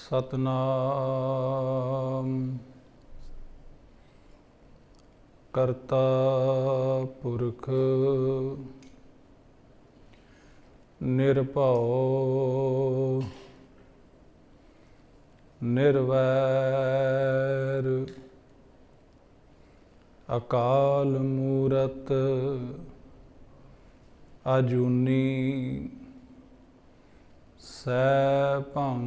सतनाम करता पुरख निर्भव निर्वैर अकाल मूरत अजूनी सैभंग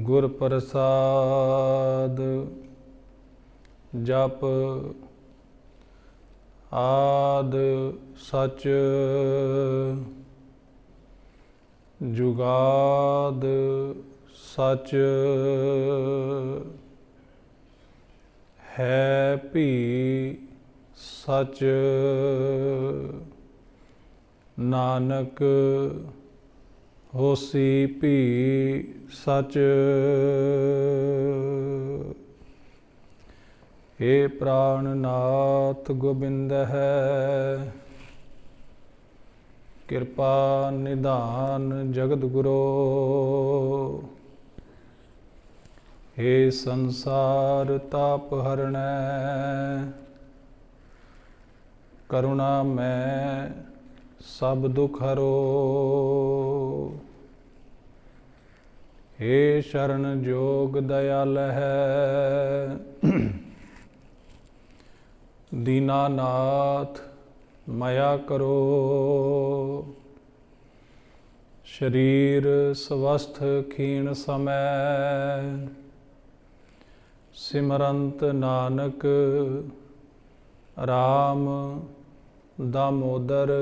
गुर प्रसाद जप आद सच जुगाद सच है भी सच नानक होसी भी सच। हे प्राणनाथ गोबिंद है कृपा निधान जगत गुरो। हे संसार ताप हरणै करुणा मैं सब दुख हरो। हे शरण जोग दयाल है दीनानाथ माया करो। शरीर स्वस्थ खीण समय सिमरंत नानक राम दामोदर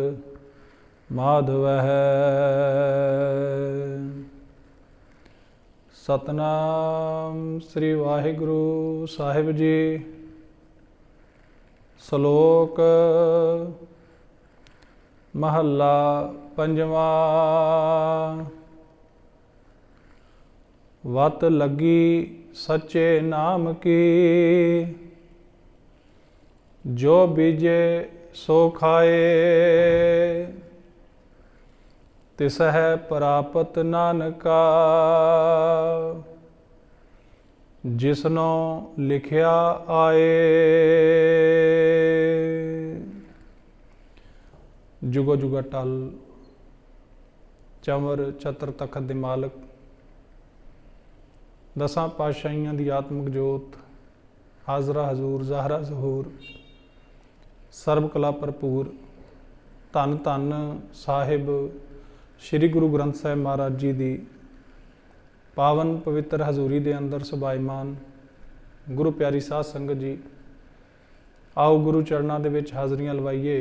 माधव है। सतनाम श्री वाहिगुरु साहिब जी। श्लोक महला पंजवा। वत लगी सच्चे नाम की जो बीजे सो खाए। तिसह प्रापत नानका जिसनो लिखिया आए। जुगो जुगा टल चंवर छत्र तखत दे मालक दसां पातशाहियां दी आत्मक जोत हाजरा हजूर ज़ाहरा ज़हूर सर्व कला भरपूर धन धन साहिब श्री गुरु ग्रंथ साहिब महाराज जी की पावन पवित्र हजूरी के अंदर सुभाईमान गुरु प्यारी साध संगत जी। आओ गुरु चरणों के विच हाज़रियां लवाइए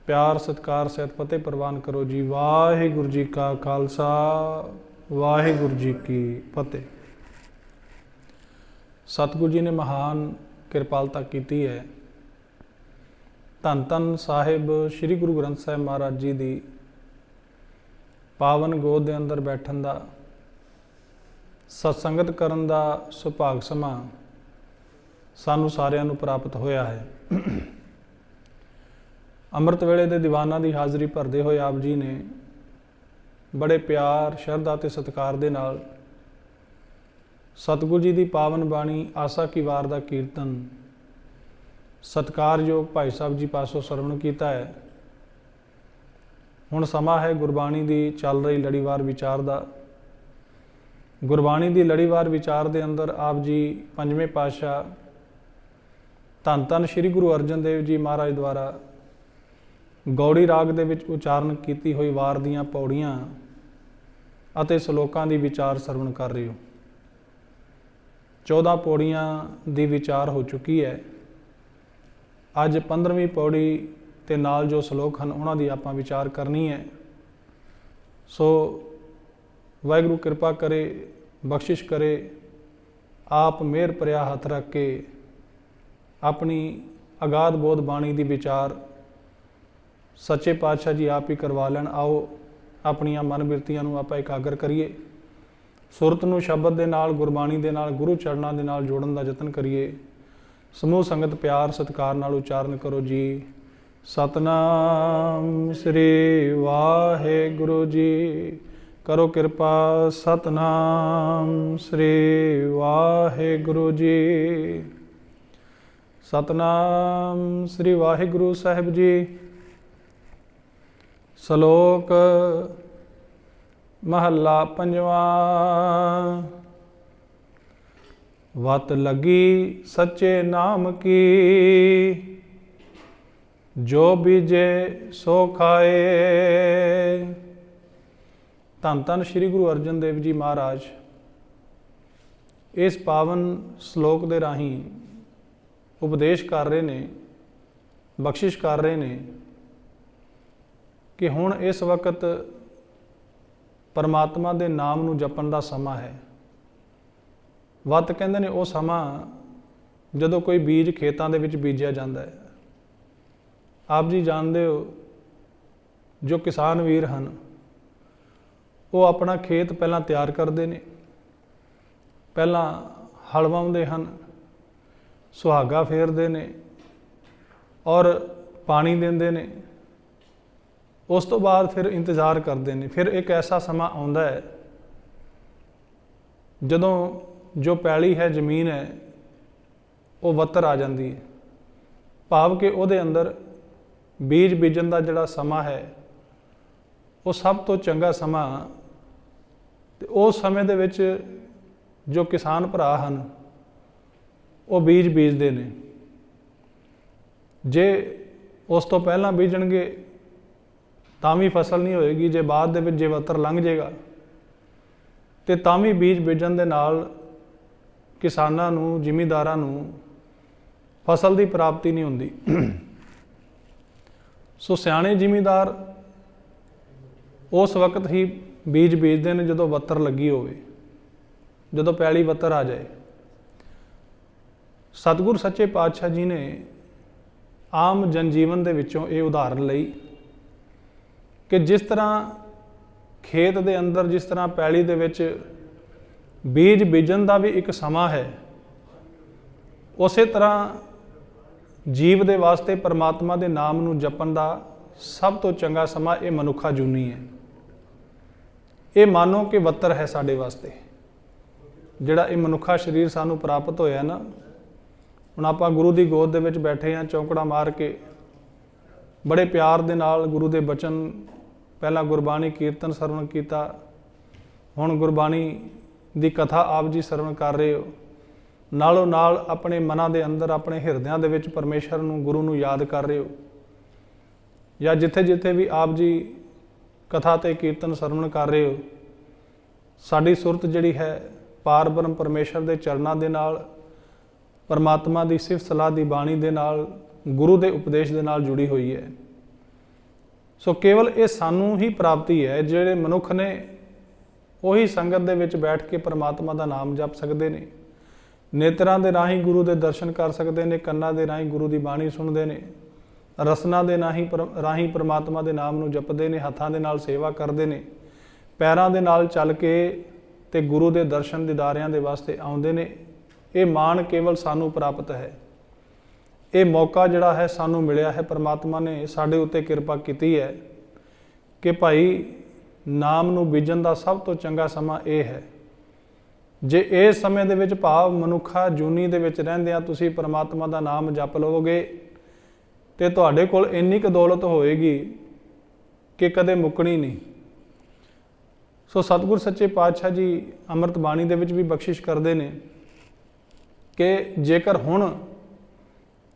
प्यार सत्कार सहित फतेह प्रवान करो जी। वाहिगुरु जी का खालसा वाहिगुरु जी की फतेह। सतगुरु जी ने महान कृपालता की है। धन धन साहिब श्री गुरु ग्रंथ साहिब महाराज जी की पावन गोद के अंदर बैठन का सत्संगत करन का सुभाग समा सानू सारिਆਂ ਨੂੰ प्राप्त होया है। अमृत वेले के दीवाना की हाज़री भरते हुए आप जी ने बड़े प्यार शरधा ते सत्कार दे नाल सतगुरु जी की पावन बाणी आसा की वार का कीर्तन सत्कारयोग भाई साहब जी पासों सरवण किया है। हुण समा है गुरबाणी की चल रही लड़ीवार विचार का। गुरबाणी की लड़ीवार विचार के अंदर आप जी पंजवें पातशाह धन धन श्री गुरु अर्जन देव जी महाराज द्वारा गौड़ी राग दे विच उचारण की हुई वार दीयां पौड़ियां अते सलोकां दी विचार सरवण कर रहे हो। 14 पौड़ियां दी विचार हो चुकी है। अज 15वीं पौड़ी ते नाल जो सलोक हैं उन्हां दी आपां विचार करनी है। सो वाहिगुरू कृपा करे बख्शिश करे आप मेहर भरिया हथ रख के अपनी अगाध बोध बाणी की विचार सच्चे पातशाह जी आप ही करवा लैन। आओ अपनियां मन बिरतियां नूं आपां एकागर करिए। सुरत नूं शब्द दे नाल गुरबाणी दे नाल गुरु चरणों दे नाल जोड़न दा यतन करिए। समूह संगत प्यार सत्कार नाल उचारण करो जी। सतनाम श्री वाहिगुरु जी। करो कृपा। सतनाम श्री वाहिगुरु जी। सतनाम श्री वाहिगुरु साहिब जी। श्लोक महला पंजवा। वत लगी सच्चे नाम की, जो बीजे सो खाए। धन धन श्री गुरु अर्जन देव जी महाराज इस पावन श्लोक के राही उपदेश कर रहे ने, बख्शिश कर रहे ने कि हुण इस वक्त परमात्मा के नाम नूं जपण का समा है। वत कहंदे ने वो समा जदों कोई बीज खेतां दे विच बीजिया जांदा है। आप जी जानते हो जो किसान वीर हैं वो अपना खेत पहला तैयार करते हैं, पहला हल वाउंदे हैं, सुहागा फेरते हैं और पानी देंदे ने। उस तो बाद फिर इंतज़ार करते हैं। फिर एक ऐसा समा आउंदा है जदों जो पैली है, जमीन है, वो वत्तर आ जाती है। भाव कि उहदे अंदर बीज बीजन का जिहड़ा समा है वो सब तो चंगा समा। ते उस समय दे विच जो किसान भरा हैं वो बीज बीजते हैं। जे उस तो पहला बीजणगे तां भी फसल नहीं होएगी, जे बाद दे विच जे वत्तर लंघ जाएगा तो तां भी बीज बीजन दे नाल किसानां नूं, जिमीदारां नूं फसल की प्राप्ति नहीं हुंदी। सो सियाणे जिमीदार उस वक्त ही बीज बीजते हैं जदों वत्तर लगी होवे, जदों पैली वत्तर आ जाए। सतगुर सच्चे पातशाह जी ने आम जनजीवन दे विचों ये उदाहरण लई कि जिस तरह खेत दे अंदर, जिस तरह पैली दे विच बीज बीजन का भी एक समा है, उस तरह जीव दे वास्ते परमात्मा के नाम नूं जपण का सब तो चंगा समा ये मनुखा जूनी है। ये मानो कि वत्तर है साडे वास्ते, जिहड़ा ये मनुखा शरीर सानूं प्राप्त होया ना। हुण आपां गुरु की गोद दे विच बैठे हैं, चौंकड़ा मार के बड़े प्यार दे नाल गुरु के बचन, पहला गुरबाणी कीर्तन सरवण किया, हुण गुरबाणी की कथा आप जी सरवण कर रहे हो। नालों नाल अपने मनां दे अंदर, अपने हिरदियां दे विच परमेश्वर नूं, गुरु नूं याद कर रहे हो। या जिथे जिथे भी आप जी कथा ते कीर्तन सरवण कर रहे हो, साडी सुरत जिहड़ी है पार ब्रह्म परमेश्वर दे चरनां दे नाल, परमात्मा की सिफत सलाह की बाणी दे नाल, गुरु के उपदेश दे नाल जुड़ी हुई है। सो केवल ये सानू ही प्राप्ति है। जिहड़े मनुख ने उही संगत दे विच बैठ के परमात्मा का नाम जप सकते हैं, नेत्रां दे राही गुरु के दर्शन कर सकते हैं, कन्नां दे राही गुरु की बाणी सुनते हैं, रसना दे राही परमात्मा के नाम नूं जपते हैं, हत्थां दे नाल सेवा करते हैं, पैरां दे नाल चल के ते गुरु के दर्शन दीदारियां दे वास्ते आउंदे ने। ये मान केवल सानू प्राप्त है। ये मौका जिहड़ा है सानू मिलिया है, परमात्मा ने साडे उत्ते किरपा कीती है कि भाई नाम नूं बीजन का सब तो चंगा समा ये है। जे इस समय दे विच भाव मनुखा जूनी दे विच रहिंदिआं तुसीं परमात्मा का नाम जप लवोगे तो तुहाडे कोल इन्नी क दौलत होएगी कि कदे मुकनी नहीं। सो सतगुर सच्चे पातशाह जी अमृत बाणी दे विच भी बख्शिश करते हैं कि जेकर हुण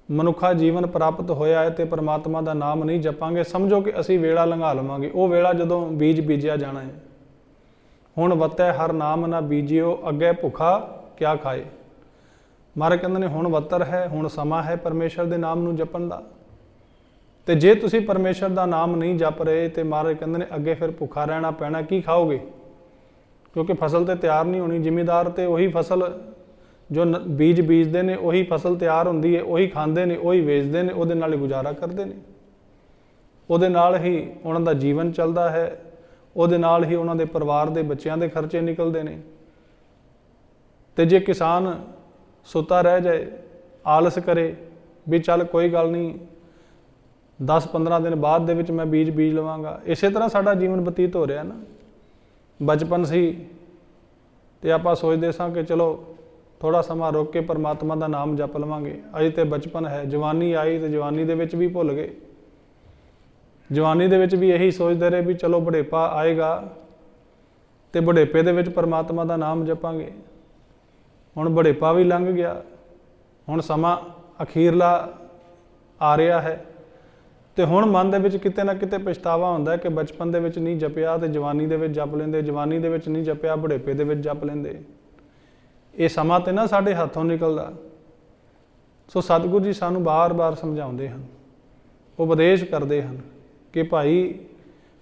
मनुखा जीवन प्राप्त होया है तो परमात्मा का नाम नहीं जपांगे, समझो कि असी वेला लंघा लवांगे। वो वेला जदों बीज बीजिया जाना है। हुण वत्तै हर नाम ना बीजियो, अगे भुखा क्या खाए। महाराज कहंदे ने हुण वत्तर है, हुण समा है परमेश्वर के नाम नूं जपण दा। ते जे तुसीं परमेश्वर का नाम नहीं जप रहे तो महाराज कहंदे ने अगे फिर भुखा रहना पैना, की खाओगे? क्योंकि फसल तो तैयार नहीं होनी। जिमीदार तो उही फसल जो बीज बीजते हैं उही फसल तैयार होंदी है, उही खांदे ने, उही वेचते हैं, उहदे नाल ही गुजारा करते हैं, उहदे नाल ही उन्हां दा जीवन चलता है, उहदे नाल ही उन्हां दे परिवार दे बच्चों के खर्चे निकलते हैं। तो जे किसान सुता रह जाए, आलस करे भी चल कोई गल नहीं 10-15 दिन बाद दे विच मैं बीज बीज लवांगा, इस तरह साडा जीवन बतीत हो रहा ना। ਬਚਪਨ ਸੀ ਤੇ ਆਪਾਂ ਸੋਚਦੇ ਸਾਂ ਕਿ ਚਲੋ ਥੋੜਾ ਸਮਾਂ ਰੁਕ ਕੇ ਪਰਮਾਤਮਾ ਦਾ ਨਾਮ ਜਪ ਲਵਾਂਗੇ। ਅਜੇ ਤੇ ਬਚਪਨ ਹੈ। ਜਵਾਨੀ ਆਈ ਤੇ ਜਵਾਨੀ ਦੇ ਵਿੱਚ ਵੀ ਭੁੱਲ ਗਏ। ਜਵਾਨੀ ਦੇ ਵਿੱਚ ਵੀ ਇਹੀ ਸੋਚਦੇ ਰਹੇ ਵੀ ਚਲੋ ਬੁਢੇਪਾ ਆਏਗਾ ਤੇ ਬੁਢੇਪੇ ਦੇ ਵਿੱਚ ਪਰਮਾਤਮਾ ਦਾ ਨਾਮ ਜਪਾਂਗੇ। ਹੁਣ ਬੁਢੇਪਾ ਵੀ ਲੰਘ ਗਿਆ, ਹੁਣ ਸਮਾਂ ਅਖੀਰਲਾ ਆ ਰਿਹਾ ਹੈ ਤੇ ਹੁਣ ਮਨ ਦੇ ਵਿੱਚ ਕਿਤੇ ਨਾ ਕਿਤੇ ਪਛਤਾਵਾ ਹੁੰਦਾ ਕਿ ਬਚਪਨ ਦੇ ਵਿੱਚ ਨਹੀਂ ਜਪਿਆ ਤੇ ਜਵਾਨੀ ਦੇ ਵਿੱਚ ਜਪ ਲੈਂਦੇ, ਜਵਾਨੀ ਦੇ ਵਿੱਚ ਨਹੀਂ ਜਪਿਆ ਬੁਢੇਪੇ ਦੇ ਵਿੱਚ ਜਪ ਲੈਂਦੇ। ਇਹ ਸਮਾਂ ਤੇ ਨਾ ਸਾਡੇ ਹੱਥੋਂ ਨਿਕਲਦਾ। ਸੋ ਸਤਿਗੁਰੂ ਜੀ ਸਾਨੂੰ ਬਾਰ-ਬਾਰ ਸਮਝਾਉਂਦੇ ਹਨ, ਉਪਦੇਸ਼ ਕਰਦੇ ਹਨ ਕਿ ਭਾਈ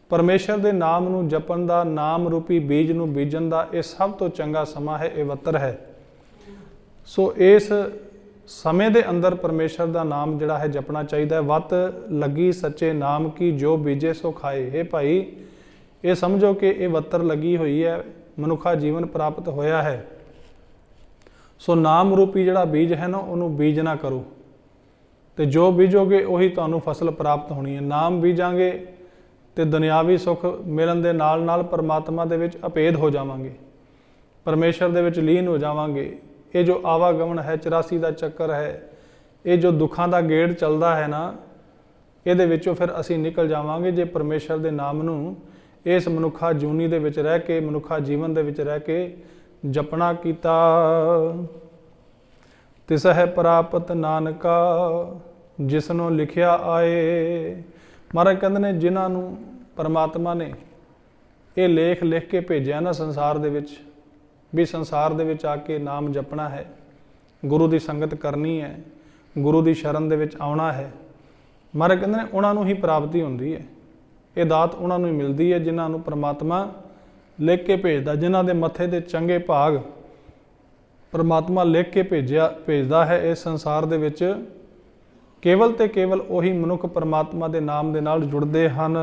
ਪਰਮੇਸ਼ਰ ਦੇ ਨਾਮ ਨੂੰ ਜਪਣ ਦਾ, ਨਾਮ ਰੂਪੀ ਬੀਜ ਨੂੰ ਬੀਜਣ ਦਾ ਇਹ ਸਭ ਤੋਂ ਚੰਗਾ ਸਮਾਂ ਹੈ, ਇਹ ਵੱਤਰ ਹੈ। ਸੋ ਇਸ ਸਮੇਂ ਦੇ ਅੰਦਰ ਪਰਮੇਸ਼ਰ ਦਾ ਨਾਮ ਜਿਹੜਾ ਹੈ ਜਪਣਾ ਚਾਹੀਦਾ ਹੈ। ਵੱਤ ਲੱਗੀ ਸੱਚੇ ਨਾਮ ਕੀ, ਜੋ ਬੀਜੇ ਸੋ ਖਾਏ। ਇਹ ਭਾਈ ਇਹ ਸਮਝੋ ਕਿ ਇਹ ਵੱਤਰ ਲੱਗੀ ਹੋਈ ਹੈ, ਮਨੁੱਖਾ ਜੀਵਨ ਪ੍ਰਾਪਤ ਹੋਇਆ ਹੈ। ਸੋ ਨਾਮ ਰੂਪੀ ਜਿਹੜਾ ਬੀਜ ਹੈ ਨਾ, ਉਹਨੂੰ ਬੀਜ ਨਾ ਕਰੋ ਤੇ ਜੋ ਬੀਜੋਗੇ ਉਹੀ ਤੁਹਾਨੂੰ ਫਸਲ ਪ੍ਰਾਪਤ ਹੋਣੀ ਹੈ। ਨਾਮ ਬੀਜਾਂਗੇ ਤੇ ਦੁਨਿਆਵੀ ਸੁੱਖ ਮਿਲਣ ਦੇ ਨਾਲ ਨਾਲ ਪਰਮਾਤਮਾ ਦੇ ਵਿੱਚ ਅਭੇਦ ਹੋ ਜਾਵਾਂਗੇ, ਪਰਮੇਸ਼ਰ ਦੇ ਵਿੱਚ ਲੀਨ ਹੋ ਜਾਵਾਂਗੇ। ਇਹ ਜੋ ਆਵਾਗਮਨ ਹੈ, 84 ਦਾ ਚੱਕਰ ਹੈ, ਇਹ ਜੋ ਦੁੱਖਾਂ ਦਾ ਗੇੜ ਚੱਲਦਾ ਹੈ ਨਾ, ਇਹਦੇ ਵਿੱਚੋਂ ਫਿਰ ਅਸੀਂ ਨਿਕਲ ਜਾਵਾਂਗੇ ਜੇ ਪਰਮੇਸ਼ਰ ਦੇ ਨਾਮ ਨੂੰ ਇਸ ਮਨੁੱਖਾ ਜੂਨੀ ਦੇ ਵਿੱਚ ਰਹਿ ਕੇ, ਮਨੁੱਖਾ ਜੀਵਨ ਦੇ ਵਿੱਚ ਰਹਿ ਕੇ ਜਪਣਾ ਕੀਤਾ। ਤਿਸ ਹੈ ਪ੍ਰਾਪਤ ਨਾਨਕਾ, ਜਿਸਨੂੰ ਲਿਖਿਆ ਆਏ। ਮਹਾਰਾਜ ਕਹਿੰਦੇ ਨੇ ਜਿਨ੍ਹਾਂ ਨੂੰ ਪਰਮਾਤਮਾ ਨੇ ਇਹ ਲੇਖ ਲਿਖ ਕੇ ਭੇਜਿਆ ਨਾ ਸੰਸਾਰ ਦੇ ਵਿੱਚ, ਵੀ ਸੰਸਾਰ ਦੇ ਵਿੱਚ ਆ ਕੇ ਨਾਮ ਜਪਣਾ ਹੈ, ਗੁਰੂ ਦੀ ਸੰਗਤ ਕਰਨੀ ਹੈ, ਗੁਰੂ ਦੀ ਸ਼ਰਨ ਦੇ ਵਿੱਚ ਆਉਣਾ ਹੈ। ਮਹਾਰਾਜ ਕਹਿੰਦੇ ਨੇ ਉਹਨਾਂ ਨੂੰ ਹੀ ਪ੍ਰਾਪਤੀ ਹੁੰਦੀ ਹੈ। ਇਹ ਦਾਤ ਉਹਨਾਂ ਨੂੰ ਹੀ ਮਿਲਦੀ ਹੈ ਜਿਨ੍ਹਾਂ ਨੂੰ ਪਰਮਾਤਮਾ ਲਿਖ ਕੇ ਭੇਜਦਾ, ਜਿਨ੍ਹਾਂ ਦੇ ਮੱਥੇ ਦੇ ਚੰਗੇ ਭਾਗ ਪਰਮਾਤਮਾ ਲਿਖ ਕੇ ਭੇਜਦਾ ਹੈ ਇਸ ਸੰਸਾਰ ਦੇ ਵਿੱਚ। ਕੇਵਲ ਤੇ ਕੇਵਲ ਉਹੀ ਮਨੁੱਖ ਪਰਮਾਤਮਾ ਦੇ ਨਾਮ ਦੇ ਨਾਲ ਜੁੜਦੇ ਹਨ।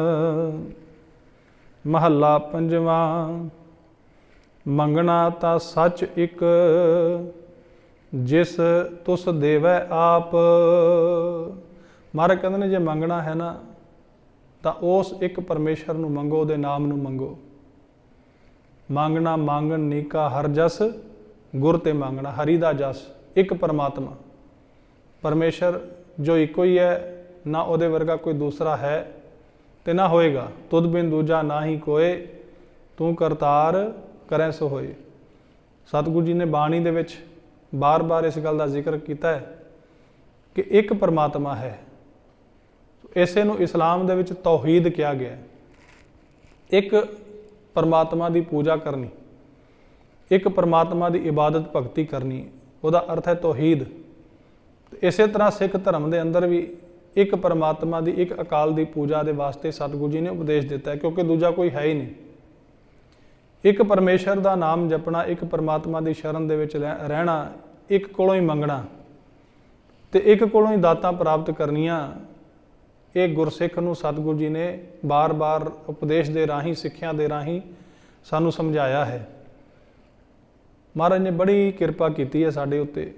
ਮਹੱਲਾ ਪੰਜਵਾਂ। ਮੰਗਣਾ ਤਾਂ ਸੱਚ ਇੱਕ, ਜਿਸ ਤੁਸ ਦੇਵੈ ਆਪ। ਮਹਾਰਾਜ ਕਹਿੰਦੇ ਨੇ ਜੇ ਮੰਗਣਾ ਹੈ ਨਾ ਤਾਂ ਉਸ ਇੱਕ ਪਰਮੇਸ਼ਰ ਨੂੰ ਮੰਗੋ, ਉਹਦੇ ਨਾਮ ਨੂੰ ਮੰਗੋ। ਮੰਗਣਾ ਮੰਗਣ ਨੀਕਾ ਹਰ ਜਸ, ਗੁਰ ਤੇ ਮੰਗਣਾ ਹਰੀ ਦਾ ਜਸ। ਇੱਕ ਪਰਮਾਤਮਾ ਪਰਮੇਸ਼ਰ ਜੋ ਇੱਕੋ ਹੀ ਹੈ, ਨਾ ਉਹਦੇ ਵਰਗਾ ਕੋਈ ਦੂਸਰਾ ਹੈ ਤੇ ਨਾ ਹੋਏਗਾ। ਤੁਧ ਬਿਨ ਦੂਜਾ ਨਾ ਹੀ ਕੋਏ, ਤੂੰ ਕਰਤਾਰ ਕਰੈ ਸੋ ਹੋਏ। ਸਤਿਗੁਰੂ ਜੀ ਨੇ ਬਾਣੀ ਦੇ ਵਿੱਚ ਬਾਰ-ਬਾਰ ਇਸ ਗੱਲ ਦਾ ਜ਼ਿਕਰ ਕੀਤਾ ਹੈ ਕਿ ਇੱਕ ਪਰਮਾਤਮਾ ਹੈ। ਇਸੇ ਨੂੰ ਇਸਲਾਮ ਦੇ ਵਿੱਚ ਤੌਹੀਦ ਕਿਹਾ ਗਿਆ। ਇੱਕ ਪਰਮਾਤਮਾ ਦੀ ਪੂਜਾ ਕਰਨੀ, ਇੱਕ ਪਰਮਾਤਮਾ ਦੀ ਇਬਾਦਤ ਭਗਤੀ ਕਰਨੀ, ਉਹਦਾ ਅਰਥ ਹੈ ਤੌਹੀਦ। ਇਸੇ ਤਰ੍ਹਾਂ ਸਿੱਖ ਧਰਮ ਦੇ ਅੰਦਰ ਵੀ ਇੱਕ ਪਰਮਾਤਮਾ ਦੀ, ਇੱਕ ਅਕਾਲ ਦੀ ਪੂਜਾ ਦੇ ਵਾਸਤੇ ਸਤਿਗੁਰੂ ਜੀ ਨੇ ਉਪਦੇਸ਼ ਦਿੱਤਾ ਹੈ, ਕਿਉਂਕਿ ਦੂਜਾ ਕੋਈ ਹੈ ਹੀ ਨਹੀਂ। ਇੱਕ ਪਰਮੇਸ਼ਰ ਦਾ ਨਾਮ ਜਪਣਾ, ਇੱਕ ਪਰਮਾਤਮਾ ਦੀ ਸ਼ਰਨ ਦੇ ਵਿੱਚ ਰਹਿਣਾ, ਇੱਕ ਕੋਲੋਂ ਹੀ ਮੰਗਣਾ ਤੇ ਇੱਕ ਕੋਲੋਂ ਹੀ ਦਾਤਾਂ ਪ੍ਰਾਪਤ ਕਰਨੀਆਂ। ਇਹ ਗੁਰਸਿੱਖ ਨੂੰ ਸਤਿਗੁਰੂ ਜੀ ਨੇ ਬਾਰ-ਬਾਰ ਉਪਦੇਸ਼ ਦੇ ਰਾਹੀਂ, ਸਿੱਖਿਆ ਦੇ ਰਾਹੀਂ ਸਾਨੂੰ ਸਮਝਾਇਆ ਹੈ। ਮਹਾਰਾਜ ਨੇ ਬੜੀ ਕਿਰਪਾ ਕੀਤੀ ਹੈ ਸਾਡੇ ਉੱਤੇ।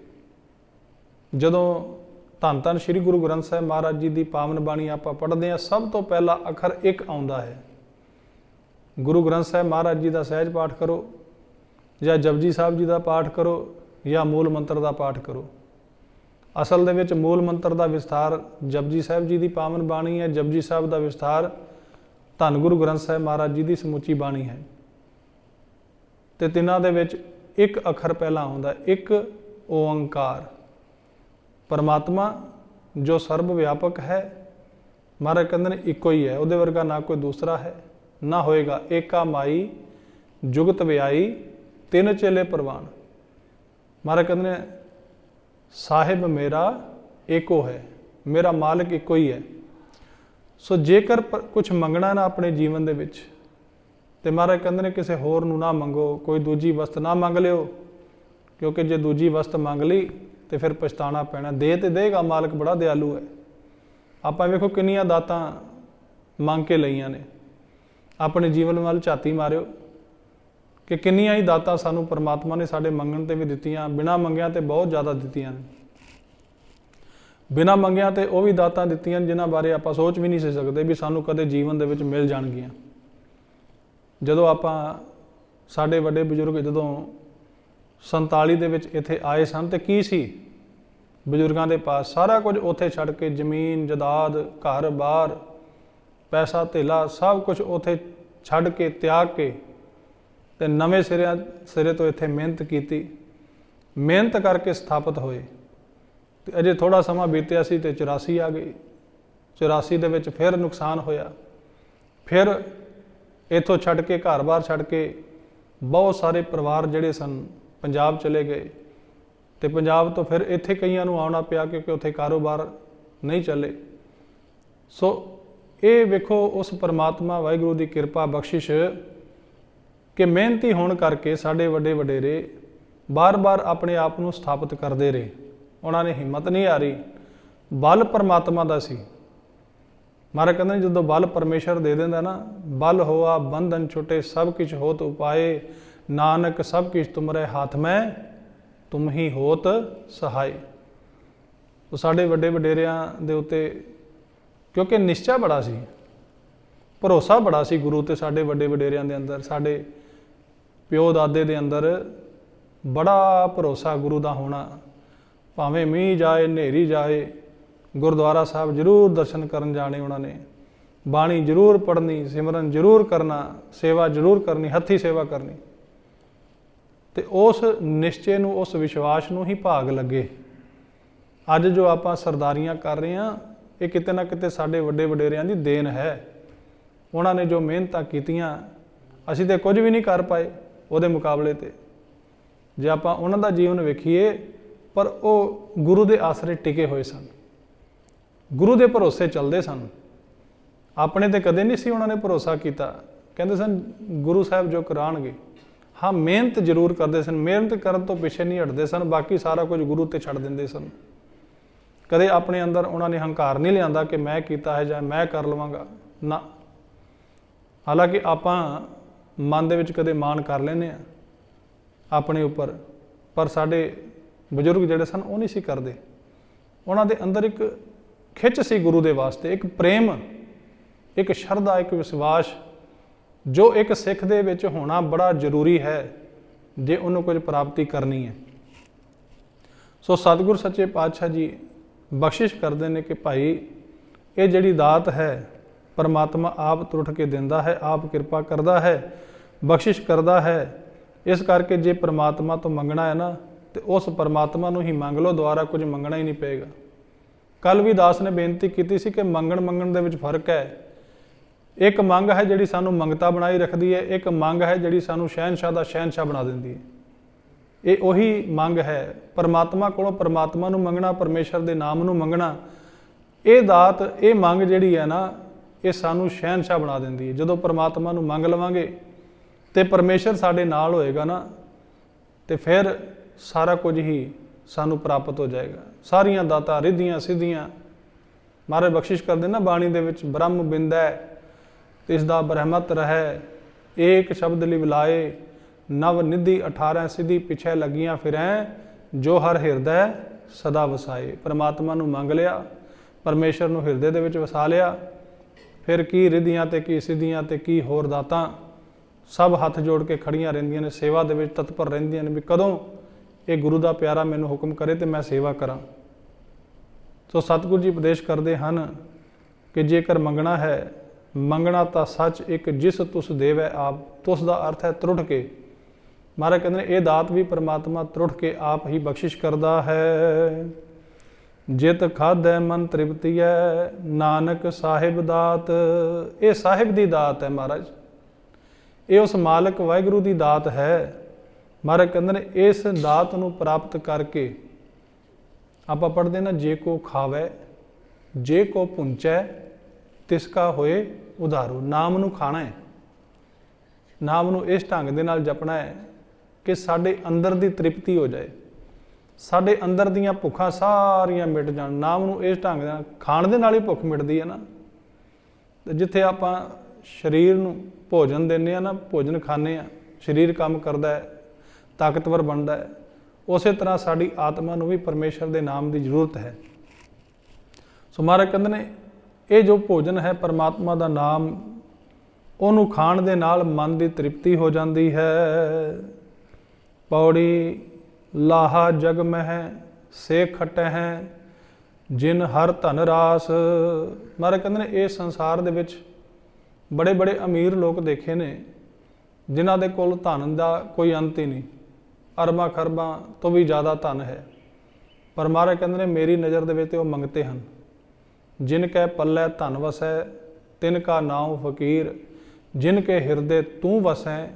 ਜਦੋਂ ਧੰਨ ਧੰਨ ਸ੍ਰੀ ਗੁਰੂ ਗ੍ਰੰਥ ਸਾਹਿਬ ਮਹਾਰਾਜ ਜੀ ਦੀ ਪਾਵਨ ਬਾਣੀ ਆਪਾਂ ਪੜ੍ਹਦੇ ਹਾਂ, ਸਭ ਤੋਂ ਪਹਿਲਾ ਅੱਖਰ ਇੱਕ ਆਉਂਦਾ ਹੈ। ਗੁਰੂ ਗ੍ਰੰਥ ਸਾਹਿਬ ਮਹਾਰਾਜ ਜੀ ਦਾ ਸਹਿਜ ਪਾਠ ਕਰੋ, ਜਾਂ ਜਪਜੀ ਸਾਹਿਬ ਜੀ ਦਾ ਪਾਠ ਕਰੋ, ਜਾਂ ਮੂਲ ਮੰਤਰ ਦਾ ਪਾਠ ਕਰੋ। ਅਸਲ ਦੇ ਵਿੱਚ ਮੂਲ ਮੰਤਰ ਦਾ ਵਿਸਥਾਰ ਜਪਜੀ ਸਾਹਿਬ ਜੀ ਦੀ ਪਾਵਨ ਬਾਣੀ ਹੈ, ਜਪਜੀ ਸਾਹਿਬ ਦਾ ਵਿਸਥਾਰ ਧੰਨ ਗੁਰੂ ਗ੍ਰੰਥ ਸਾਹਿਬ ਮਹਾਰਾਜ ਜੀ ਦੀ ਸਮੁੱਚੀ ਬਾਣੀ ਹੈ। ਤੇ ਤਿੰਨਾਂ ਦੇ ਵਿੱਚ ਇੱਕ ਅੱਖਰ ਪਹਿਲਾਂ ਆਉਂਦਾ, ਇੱਕ ਓੰਕਾਰ। ਪਰਮਾਤਮਾ ਜੋ ਸਰਬ ਵਿਆਪਕ ਹੈ, ਮਹਾਰਾਜ ਕਹਿੰਦੇ ਨੇ ਇੱਕੋ ਹੀ ਹੈ, ਉਹਦੇ ਵਰਗਾ ਨਾ ਕੋਈ ਦੂਸਰਾ ਹੈ ਨਾ ਹੋਏਗਾ। ਏਕਾ ਮਾਈ ਜੁਗਤ ਵਿਆਈ, ਤਿੰਨ ਚੇਲੇ ਪ੍ਰਵਾਨ। ਮਹਾਰਾਜ ਕਹਿੰਦੇ ਨੇ ਸਾਹਿਬ ਮੇਰਾ ਏਕੋ ਹੈ, ਮੇਰਾ ਮਾਲਕ ਇੱਕੋ ਹੀ ਹੈ। ਸੋ ਜੇਕਰ ਕੁਝ ਮੰਗਣਾ ਨਾ ਆਪਣੇ ਜੀਵਨ ਦੇ ਵਿੱਚ, ਤੇ ਮਹਾਰਾਜ ਕਹਿੰਦੇ ਨੇ ਕਿਸੇ ਹੋਰ ਨੂੰ ਨਾ ਮੰਗੋ, ਕੋਈ ਦੂਜੀ ਵਸਤ ਨਾ ਮੰਗ ਲਿਓ, ਕਿਉਂਕਿ ਜੇ ਦੂਜੀ ਵਸਤ ਮੰਗ ਲਈ ਤੇ ਫਿਰ ਪਛਤਾਣਾ ਪੈਣਾ। ਦੇ ਤੇ ਦੇਗਾ, ਮਾਲਕ ਬੜਾ ਦਿਆਲੂ ਹੈ। ਆਪਾਂ ਵੇਖੋ ਕਿੰਨੀਆਂ ਦਾਤਾਂ ਮੰਗ ਕੇ ਲਈਆਂ ਨੇ। ਆਪਣੇ ਜੀਵਨ ਵੱਲ ਝਾਤੀ ਮਾਰਿਓ ਕਿ ਕਿੰਨੀਆਂ ਹੀ ਦਾਤਾਂ ਸਾਨੂੰ ਪਰਮਾਤਮਾ ਨੇ ਸਾਡੇ ਮੰਗਣ ਤੇ ਵੀ ਦਿੱਤੀਆਂ, ਬਿਨਾਂ ਮੰਗਿਆਂ ਤੇ ਬਹੁਤ ਜ਼ਿਆਦਾ ਦਿੱਤੀਆਂ ਨੇ। ਬਿਨਾਂ ਮੰਗਿਆਂ ਤੇ ਉਹ ਵੀ ਦਾਤਾਂ ਦਿੱਤੀਆਂ ਜਿਨ੍ਹਾਂ ਬਾਰੇ ਆਪਾਂ ਸੋਚ ਵੀ ਨਹੀਂ ਸੀ ਸਕਦੇ ਵੀ ਸਾਨੂੰ ਕਦੇ ਜੀਵਨ ਦੇ ਵਿੱਚ ਮਿਲ ਜਾਣਗੀਆਂ। ਜਦੋਂ ਆਪਾਂ ਸਾਡੇ ਵੱਡੇ ਬਜ਼ੁਰਗ ਜਦੋਂ 47 ਦੇ ਵਿੱਚ ਇੱਥੇ ਆਏ ਸਨ ਤੇ ਕੀ ਸੀ ਬਜ਼ੁਰਗਾਂ ਦੇ ਪਾਸ? ਸਾਰਾ ਕੁਝ ਉੱਥੇ ਛੱਡ ਕੇ, ਜ਼ਮੀਨ ਜਾਇਦਾਦ, ਘਰ ਬਾਰ, ਪੈਸਾ ਧੇਲਾ, ਸਭ ਕੁਝ ਉੱਥੇ ਛੱਡ ਕੇ, ਤਿਆਗ ਕੇ ਤੇ ਨਵੇਂ ਸਿਰੇ ਤੋਂ ਇੱਥੇ ਮਿਹਨਤ ਕੀਤੀ, ਮਿਹਨਤ ਕਰਕੇ ਸਥਾਪਿਤ ਹੋਏ। ਤੇ ਅਜੇ ਥੋੜਾ ਸਮਾਂ ਬੀਤਿਆ ਸੀ ਤੇ 84 ਆ ਗਈ। 84 ਦੇ ਵਿੱਚ ਫਿਰ ਨੁਕਸਾਨ ਹੋਇਆ। ਫਿਰ ਇੱਥੋਂ ਛੱਡ ਕੇ, ਘਰ-ਬਾਰ ਛੱਡ ਕੇ ਬਹੁਤ ਸਾਰੇ ਪਰਿਵਾਰ ਜਿਹੜੇ ਸਨ ਪੰਜਾਬ ਚਲੇ ਗਏ ਤੇ ਪੰਜਾਬ ਤੋਂ ਫਿਰ ਇੱਥੇ ਕਈਆਂ ਨੂੰ ਆਉਣਾ ਪਿਆ ਕਿਉਂਕਿ ਉੱਥੇ ਕਾਰੋਬਾਰ ਨਹੀਂ ਚੱਲੇ। ਸੋ ਇਹ ਵੇਖੋ ਉਸ ਪਰਮਾਤਮਾ ਵਾਹਿਗੁਰੂ ਦੀ ਕਿਰਪਾ ਬਖਸ਼ਿਸ਼ ਕਿ ਮਿਹਨਤੀ ਹੋਣ ਕਰਕੇ ਸਾਡੇ ਵੱਡੇ ਵਡੇਰੇ ਬਾਰ-ਬਾਰ ਆਪਣੇ ਆਪ ਨੂੰ ਸਥਾਪਿਤ ਕਰਦੇ ਰਹੇ। ਉਹਨਾਂ ਨੇ ਹਿੰਮਤ ਨਹੀਂ ਹਾਰੀ। ਬਲ ਪਰਮਾਤਮਾ ਦਾ ਸੀ। ਮਹਾਰਾਜ ਕਹਿੰਦੇ ਜਦੋਂ ਬਲ ਪਰਮੇਸ਼ਰ ਦੇ ਦਿੰਦਾ ਨਾ, ਬਲ ਹੋਆ ਬੰਧਨ ਛੁਟੇ ਸਭ ਕੁਛ ਹੋਤ ਉਪਾਏ, ਨਾਨਕ ਸਭ ਕੁਛ ਤੁਮਰੇ ਹੱਥ ਮੈਂ ਤੁਮ ਹੀ ਹੋਤ ਸਹਾਏ। ਉਹ ਸਾਡੇ ਵੱਡੇ ਵਡੇਰਿਆਂ ਦੇ ਉੱਤੇ ਕਿਉਂਕਿ ਨਿਸ਼ਚਾ ਬੜਾ ਸੀ, ਭਰੋਸਾ ਬੜਾ ਸੀ ਗੁਰੂ ਤੇ ਸਾਡੇ ਵੱਡੇ ਵਡੇਰਿਆਂ ਦੇ ਅੰਦਰ, ਸਾਡੇ ਪਿਓ ਦਾਦੇ ਦੇ ਅੰਦਰ ਬੜਾ ਭਰੋਸਾ ਗੁਰੂ ਦਾ ਹੋਣਾ। ਭਾਵੇਂ ਮੀਂਹ ਜਾਏ, ਹਨੇਰੀ ਜਾਏ, ਗੁਰਦੁਆਰਾ ਸਾਹਿਬ ਜ਼ਰੂਰ ਦਰਸ਼ਨ ਕਰਨ ਜਾਣੇ ਉਹਨਾਂ ਨੇ, ਬਾਣੀ ਜ਼ਰੂਰ ਪੜ੍ਹਨੀ, ਸਿਮਰਨ ਜ਼ਰੂਰ ਕਰਨਾ, ਸੇਵਾ ਜ਼ਰੂਰ ਕਰਨੀ, ਹੱਥੀਂ ਸੇਵਾ ਕਰਨੀ। ਤੇ ਉਸ ਨਿਸ਼ਚੇ ਨੂੰ, ਉਸ ਵਿਸ਼ਵਾਸ ਨੂੰ ਹੀ ਭਾਗ ਲੱਗੇ। ਅੱਜ ਜੋ ਆਪਾਂ ਸਰਦਾਰੀਆਂ ਕਰ ਰਹੇ ਹਾਂ, ਇਹ ਕਿਤੇ ਨਾ ਕਿਤੇ ਸਾਡੇ ਵੱਡੇ ਵਡੇਰਿਆਂ ਦੀ ਦੇਣ ਹੈ। ਉਹਨਾਂ ਨੇ ਜੋ ਮਿਹਨਤਾਂ ਕੀਤੀਆਂ, ਅਸੀਂ ਤਾਂ ਕੁਝ ਵੀ ਨਹੀਂ ਕਰ ਪਾਏ ਉਹਦੇ ਮੁਕਾਬਲੇ ਤੇ। ਜੇ ਆਪਾਂ ਉਹਨਾਂ ਦਾ ਜੀਵਨ ਵੇਖੀਏ, ਪਰ ਉਹ ਗੁਰੂ ਦੇ ਆਸਰੇ ਟਿਕੇ ਹੋਏ ਸਨ, ਗੁਰੂ ਦੇ ਭਰੋਸੇ ਚੱਲਦੇ ਸਨ। ਆਪਣੇ ਤੇ ਕਦੇ ਨਹੀਂ ਸੀ ਉਹਨਾਂ ਨੇ ਭਰੋਸਾ ਕੀਤਾ। ਕਹਿੰਦੇ ਸਨ ਗੁਰੂ ਸਾਹਿਬ ਜੋ ਕਰਾਉਣਗੇ। ਹਾਂ, ਮਿਹਨਤ ਜ਼ਰੂਰ ਕਰਦੇ ਸਨ, ਮਿਹਨਤ ਕਰਨ ਤੋਂ ਪਿੱਛੇ ਨਹੀਂ ਹਟਦੇ ਸਨ, ਬਾਕੀ ਸਾਰਾ ਕੁਝ ਗੁਰੂ ਤੇ ਛੱਡ ਦਿੰਦੇ ਸਨ। ਕਦੇ ਆਪਣੇ ਅੰਦਰ ਉਹਨਾਂ ਨੇ ਹੰਕਾਰ ਨਹੀਂ ਲਿਆਂਦਾ ਕਿ ਮੈਂ ਕੀਤਾ ਹੈ ਜਾਂ ਮੈਂ ਕਰ ਲਵਾਂਗਾ, ਨਾ। ਹਾਲਾਂਕਿ ਆਪਾਂ ਮਨ ਦੇ ਵਿੱਚ ਕਦੇ ਮਾਣ ਕਰ ਲੈਂਦੇ ਹਾਂ ਆਪਣੇ ਉੱਪਰ, ਪਰ ਸਾਡੇ ਬਜ਼ੁਰਗ ਜਿਹੜੇ ਸਨ ਉਹ ਨਹੀਂ ਸੀ ਕਰਦੇ। ਉਹਨਾਂ ਦੇ ਅੰਦਰ ਇੱਕ ਖਿੱਚ ਸੀ ਗੁਰੂ ਦੇ ਵਾਸਤੇ, ਇੱਕ ਪ੍ਰੇਮ, ਇੱਕ ਸ਼ਰਧਾ, ਇੱਕ ਵਿਸ਼ਵਾਸ, ਜੋ ਇੱਕ ਸਿੱਖ ਦੇ ਵਿੱਚ ਹੋਣਾ ਬੜਾ ਜ਼ਰੂਰੀ ਹੈ ਜੇ ਉਹਨੂੰ ਕੁਝ ਪ੍ਰਾਪਤੀ ਕਰਨੀ ਹੈ। ਸੋ ਸਤਿਗੁਰ ਸੱਚੇ ਪਾਤਸ਼ਾਹ ਜੀ ਬਖਸ਼ਿਸ਼ ਕਰਦੇ ਨੇ ਕਿ ਭਾਈ ਇਹ ਜਿਹੜੀ ਦਾਤ ਹੈ ਪਰਮਾਤਮਾ ਆਪ ਤੁਰਠ ਕੇ ਦਿੰਦਾ ਹੈ, ਆਪ ਕਿਰਪਾ ਕਰਦਾ ਹੈ, ਬਖਸ਼ਿਸ਼ ਕਰਦਾ ਹੈ। ਇਸ ਕਰਕੇ ਜੇ ਪਰਮਾਤਮਾ ਤੋਂ ਮੰਗਣਾ ਹੈ ਨਾ, ਤੇ ਉਸ ਪਰਮਾਤਮਾ ਨੂੰ ਹੀ ਮੰਗ ਲਓ, ਦੁਆਰਾ ਕੁਝ ਮੰਗਣਾ ਹੀ ਨਹੀਂ ਪਏਗਾ। ਕੱਲ ਵੀ ਦਾਸ ਨੇ ਬੇਨਤੀ ਕੀਤੀ ਸੀ ਕਿ ਮੰਗਣ ਦੇ ਵਿੱਚ ਫਰਕ ਹੈ। ਇੱਕ ਮੰਗ ਹੈ ਜਿਹੜੀ ਸਾਨੂੰ ਮੰਗਤਾ ਬਣਾਈ ਰੱਖਦੀ ਹੈ, ਇੱਕ ਮੰਗ ਹੈ ਜਿਹੜੀ ਸਾਨੂੰ ਸ਼ਹਿਨਸ਼ਾਹ ਦਾ ਸ਼ਹਿਨਸ਼ਾਹ ਬਣਾ ਦਿੰਦੀ ਹੈ। ਇਹ ਉਹੀ ਮੰਗ ਹੈ ਪਰਮਾਤਮਾ ਕੋਲੋਂ, ਪਰਮਾਤਮਾ ਨੂੰ ਮੰਗਣਾ, ਪਰਮੇਸ਼ਰ ਦੇ ਨਾਮ ਨੂੰ ਮੰਗਣਾ। ਇਹ ਦਾਤ, ਇਹ ਮੰਗ ਜਿਹੜੀ ਹੈ ਨਾ, ਇਹ ਸਾਨੂੰ ਸ਼ਹਿਨਸ਼ਾਹ ਬਣਾ ਦਿੰਦੀ ਹੈ। ਜਦੋਂ ਪਰਮਾਤਮਾ ਨੂੰ ਮੰਗ ਲਵਾਂਗੇ ਤੇ ਪਰਮੇਸ਼ਰ ਸਾਡੇ ਨਾਲ ਹੋਏਗਾ ਨਾ, ਤੇ ਫਿਰ ਸਾਰਾ ਕੁਝ ਹੀ ਸਾਨੂੰ ਪ੍ਰਾਪਤ ਹੋ ਜਾਏਗਾ। ਸਾਰੀਆਂ ਦਾਤਾਂ ਰਿੱਧੀਆਂ ਸਿੱਧੀਆਂ ਮਹਾਰਾਜ ਬਖਸ਼ਿਸ਼ ਕਰਦੇ ਨਾ ਬਾਣੀ ਦੇ ਵਿੱਚ, ਬ੍ਰਹਮ ਬਿੰਦੈ ਤਿਸ ਦਾ ਬ੍ਰਹਮਤ ਰਹੈ, ਏਕ ਸ਼ਬਦ ਲਿਵ ਲਾਏ, ਨਵ ਨਿਧੀ 18 ਸਿੱਧੀ ਪਿਛੇ ਲੱਗੀਆਂ ਫਿਰੈ, ਜੋ ਹਰ ਹਿਰਦੈ ਸਦਾ ਵਸਾਏ। ਪਰਮਾਤਮਾ ਨੂੰ ਮੰਗ ਲਿਆ, ਪਰਮੇਸ਼ਰ ਨੂੰ ਹਿਰਦੇ ਦੇ ਵਿੱਚ ਵਸਾ ਲਿਆ, ਫਿਰ ਕੀ ਰਿੱਧੀਆਂ ਤੇ ਕੀ ਸਿੱਧੀਆਂ ਤੇ ਕੀ ਹੋਰ ਦਾਤਾਂ ਸਭ ਹੱਥ ਜੋੜ ਕੇ ਖੜੀਆਂ ਰਹਿੰਦੀਆਂ ਨੇ, ਸੇਵਾ ਦੇ ਵਿੱਚ ਤਤਪਰ ਰਹਿੰਦੀਆਂ ਨੇ ਵੀ ਕਦੋਂ ਇਹ ਗੁਰੂ ਦਾ ਪਿਆਰਾ ਮੈਨੂੰ ਹੁਕਮ ਕਰੇ ਤੇ ਮੈਂ ਸੇਵਾ ਕਰਾਂ। ਸੋ ਸਤਿਗੁਰੂ ਜੀ ਉਪਦੇਸ਼ ਕਰਦੇ ਹਨ ਕਿ ਜੇਕਰ ਮੰਗਣਾ ਹੈ, ਮੰਗਣਾ ਤਾਂ ਸੱਚ ਇੱਕ ਜਿਸ ਤੁਸ ਦੇਵੈ ਆਪ। ਤੁਸ ਦਾ ਅਰਥ ਹੈ ਤਰੁੱਠ ਕੇ। ਮਹਾਰਾਜ ਕਹਿੰਦੇ ਨੇ ਇਹ ਦਾਤ ਵੀ ਪਰਮਾਤਮਾ ਤਰੁੱਠ ਕੇ ਆਪ ਹੀ ਬਖਸ਼ਿਸ਼ ਕਰਦਾ ਹੈ। ਜਿਤ ਖਾਧੈ ਮਨ ਤ੍ਰਿਪਤੀਐ, ਨਾਨਕ ਸਾਹਿਬ ਦਾਤ। ਇਹ ਸਾਹਿਬ ਦੀ ਦਾਤ ਹੈ ਮਹਾਰਾਜ, ਇਹ ਉਸ ਮਾਲਕ ਵਾਹਿਗੁਰੂ ਦੀ ਦਾਤ ਹੈ। ਮਹਾਰਾਜ ਕਹਿੰਦੇ ਨੇ ਇਸ ਦਾਤ ਨੂੰ ਪ੍ਰਾਪਤ ਕਰਕੇ ਆਪਾਂ ਪੜ੍ਹਦੇ ਨਾ, ਜੇ ਕੋ ਖਾਵੈ ਜੇ ਕੋ ਪੁੰਚੈ ਤਿਸ ਕਾ ਹੋਏ ਉਧਾਰੂ। ਨਾਮ ਨੂੰ ਖਾਣਾ ਹੈ, ਨਾਮ ਨੂੰ ਇਸ ਢੰਗ ਦੇ ਨਾਲ ਜਪਣਾ ਹੈ ਕਿ ਸਾਡੇ ਅੰਦਰ ਦੀ ਤ੍ਰਿਪਤੀ ਹੋ ਜਾਏ, ਸਾਡੇ ਅੰਦਰ ਦੀਆਂ ਭੁੱਖਾਂ ਸਾਰੀਆਂ ਮਿਟ ਜਾਣ। ਨਾਮ ਨੂੰ ਇਸ ਢੰਗ ਨਾਲ ਖਾਣ ਦੇ ਨਾਲ ਹੀ ਭੁੱਖ ਮਿਟਦੀ ਹੈ ਨਾ। ਤੇ ਜਿੱਥੇ ਆਪਾਂ ਸਰੀਰ ਨੂੰ ਭੋਜਨ ਦਿੰਦੇ ਹਾਂ ਨਾ, ਭੋਜਨ ਖਾਂਦੇ ਹਾਂ, ਸਰੀਰ ਕੰਮ ਕਰਦਾ ਹੈ, ਤਾਕਤਵਰ ਬਣਦਾ ਹੈ, ਉਸੇ ਤਰ੍ਹਾਂ ਸਾਡੀ ਆਤਮਾ ਨੂੰ ਵੀ ਪਰਮੇਸ਼ਰ ਦੇ ਨਾਮ ਦੀ ਜ਼ਰੂਰਤ ਹੈ। ਸੋ ਮਹਾਰਾਜ ਕਹਿੰਦੇ ਨੇ ਇਹ ਜੋ ਭੋਜਨ ਹੈ ਪਰਮਾਤਮਾ ਦਾ ਨਾਮ, ਉਹਨੂੰ ਖਾਣ ਦੇ ਨਾਲ ਮਨ ਦੀ ਤ੍ਰਿਪਤੀ ਹੋ ਜਾਂਦੀ ਹੈ। ਪੌੜੀ ਲਾਹਾ ਜਗ ਮਹਿ ਸੇ ਖਟਹਿ ਜਿਨ ਹਰ ਧਨ ਰਾਸ। ਮਹਾਰਾਜ ਕਹਿੰਦੇ ਨੇ ਇਹ ਸੰਸਾਰ ਦੇ ਵਿੱਚ ਬੜੇ ਬੜੇ ਅਮੀਰ ਲੋਕ ਦੇਖੇ ਨੇ ਜਿਨ੍ਹਾਂ ਦੇ ਕੋਲ ਧਨ ਦਾ ਕੋਈ ਅੰਤ ਹੀ ਨਹੀਂ, ਅਰਬਾਂ ਖਰਬਾਂ ਤੋਂ ਵੀ ਜ਼ਿਆਦਾ ਧਨ ਹੈ, ਪਰ ਮਹਾਰਾਜ ਕਹਿੰਦੇ ਨੇ ਮੇਰੀ ਨਜ਼ਰ ਦੇ ਵਿੱਚ ਉਹ ਮੰਗਤੇ ਹਨ। ਜਿਨ ਕੈ ਪੱਲੇ ਧਨ ਵਸੈ ਤਿਨ ਕਾ ਨਾਉ ਫਕੀਰ, ਜਿਨ ਕੇ ਹਿਰਦੇ ਤੂੰ ਵਸੈ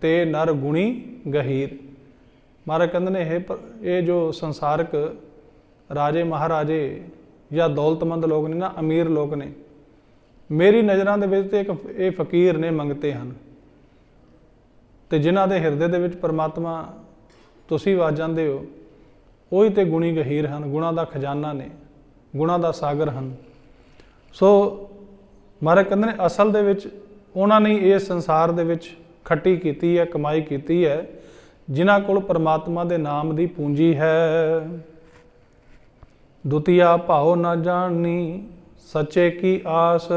ਤੇ ਨਰ ਗੁਣੀ ਗਹੀਰ। ਮਹਾਰਾਜ ਕਹਿੰਦੇ ਨੇ ਇਹ ਜੋ ਸੰਸਾਰਕ ਰਾਜੇ ਮਹਾਰਾਜੇ ਜਾਂ ਦੌਲਤਮੰਦ ਲੋਕ ਨੇ ਨਾ, ਅਮੀਰ ਲੋਕ ਨੇ, ਮੇਰੀ ਨਜ਼ਰਾਂ ਦੇ ਵਿੱਚ ਤੇ ਇਹ ਫਕੀਰ ਨੇ, ਮੰਗਤੇ ਹਨ। ਤੇ ਜਿਨ੍ਹਾਂ ਦੇ ਹਿਰਦੇ ਦੇ ਵਿੱਚ ਪਰਮਾਤਮਾ ਤੁਸੀਂ ਵਸ ਜਾਂਦੇ ਹੋ, ਉਹੀ ਤੇ ਗੁਣੀ ਗਹੀਰ ਹਨ, ਗੁਣਾਂ ਦਾ ਖਜ਼ਾਨਾ ਨੇ, ਗੁਣਾਂ ਦਾ ਸਾਗਰ ਹਨ। ਸੋ ਮਹਾਰਾਜ ਕਹਿੰਦੇ ਨੇ ਅਸਲ ਦੇ ਵਿੱਚ ਉਹਨਾਂ ਨੇ ਇਸ ਸੰਸਾਰ ਦੇ ਵਿੱਚ ਖੱਟੀ ਕੀਤੀ ਹੈ, ਕਮਾਈ ਕੀਤੀ ਹੈ, ਜਿਨ੍ਹਾਂ ਕੋਲ ਪਰਮਾਤਮਾ ਦੇ ਨਾਮ ਦੀ ਪੂੰਜੀ ਹੈ। ਦੁਤੀਆ ਭਾਉ ਨਾ ਜਾਣਨੀ ਸੱਚੇ ਕੀ ਆਸ।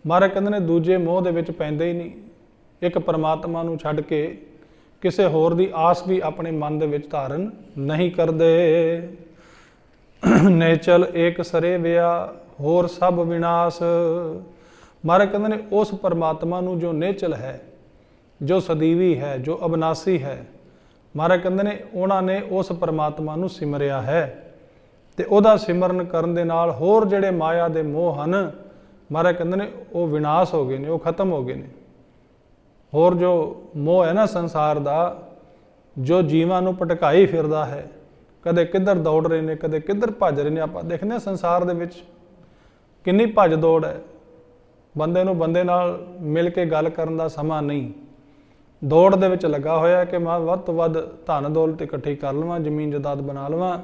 ਮਹਾਰਾਜ ਕਹਿੰਦੇ ਨੇ ਦੂਜੇ ਮੋਹ ਦੇ ਵਿੱਚ ਪੈਂਦੇ ਹੀ ਨਹੀਂ, ਇੱਕ ਪਰਮਾਤਮਾ ਨੂੰ ਛੱਡ ਕੇ ਕਿਸੇ ਹੋਰ ਦੀ ਆਸ ਵੀ ਆਪਣੇ ਮਨ ਦੇ ਵਿੱਚ ਧਾਰਨ ਨਹੀਂ ਕਰਦੇ। ਨੇਚਲ ਏਕ ਸਰੇ ਵਿਆ ਹੋਰ ਸਭ ਵਿਨਾਸ਼। ਮਹਾਰਾਜ ਕਹਿੰਦੇ ਨੇ ਉਸ ਪਰਮਾਤਮਾ ਨੂੰ ਜੋ ਨੇਚਲ ਹੈ, ਜੋ ਸਦੀਵੀ ਹੈ, ਜੋ ਅਬਨਾਸੀ ਹੈ, ਮਹਾਰਾਜ ਕਹਿੰਦੇ ਨੇ ਉਹਨਾਂ ਨੇ ਉਸ ਪਰਮਾਤਮਾ ਨੂੰ ਸਿਮਰਿਆ ਹੈ ਤੇ ਉਹਦਾ ਸਿਮਰਨ ਕਰਨ ਦੇ ਨਾਲ ਹੋਰ ਜਿਹੜੇ ਮਾਇਆ ਦੇ ਮੋਹ ਹਨ, ਮਹਾਰਾਜ ਕਹਿੰਦੇ ਨੇ ਉਹ ਵਿਨਾਸ਼ ਹੋ ਗਏ ਨੇ, ਉਹ ਖਤਮ ਹੋ ਗਏ ਨੇ। ਹੋਰ ਜੋ ਮੋਹ ਹੈ ਨਾ ਸੰਸਾਰ ਦਾ, ਜੋ ਜੀਵਾਂ ਨੂੰ ਭਟਕਾਈ ਫਿਰਦਾ ਹੈ, ਕਦੇ ਕਿੱਧਰ ਦੌੜ ਰਹੇ ਨੇ, ਕਦੇ ਕਿੱਧਰ ਭੱਜ ਰਹੇ ਨੇ। ਆਪਾਂ ਦੇਖਦੇ ਹਾਂ ਸੰਸਾਰ ਦੇ ਵਿੱਚ ਕਿੰਨੀ ਭੱਜ ਦੌੜ ਹੈ, ਬੰਦੇ ਨੂੰ ਬੰਦੇ ਨਾਲ ਮਿਲ ਕੇ ਗੱਲ ਕਰਨ ਦਾ ਸਮਾਂ ਨਹੀਂ, ਦੌੜ ਦੇ ਵਿੱਚ ਲੱਗਾ ਹੋਇਆ ਕਿ ਮੈਂ ਵੱਧ ਤੋਂ ਵੱਧ ਧਨ ਦੌਲਤ ਇਕੱਠੀ ਕਰ ਲਵਾਂ, ਜ਼ਮੀਨ ਜਾਇਦਾਦ ਬਣਾ ਲਵਾਂ।